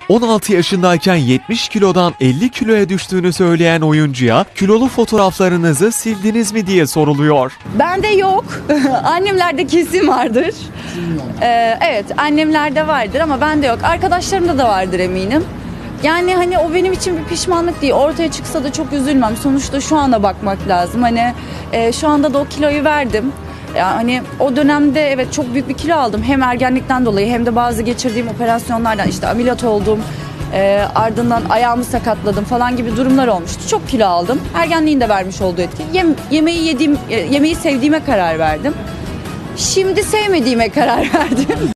16 yaşındayken 70 kilodan 50 kiloya düştüğünü söyleyen oyuncuya kilolu fotoğraflarınızı sildiniz mi diye soruluyor. Bende yok. Annemlerde kesin vardır. Evet, annemlerde vardır ama bende yok. Arkadaşlarımda da vardır eminim. Yani hani o benim için bir pişmanlık değil. Ortaya çıksa da çok üzülmem. Sonuçta şu ana bakmak lazım. Hani şu anda da o kiloyu verdim. Yani o dönemde evet çok büyük bir kilo aldım. Hem ergenlikten dolayı hem de bazı geçirdiğim operasyonlardan işte ameliyat oldum. Ardından ayağımı sakatladım falan gibi durumlar olmuştu. Çok kilo aldım. Ergenliğin de vermiş olduğu etki. Yemeği sevdiğime karar verdim. Şimdi sevmediğime karar verdim.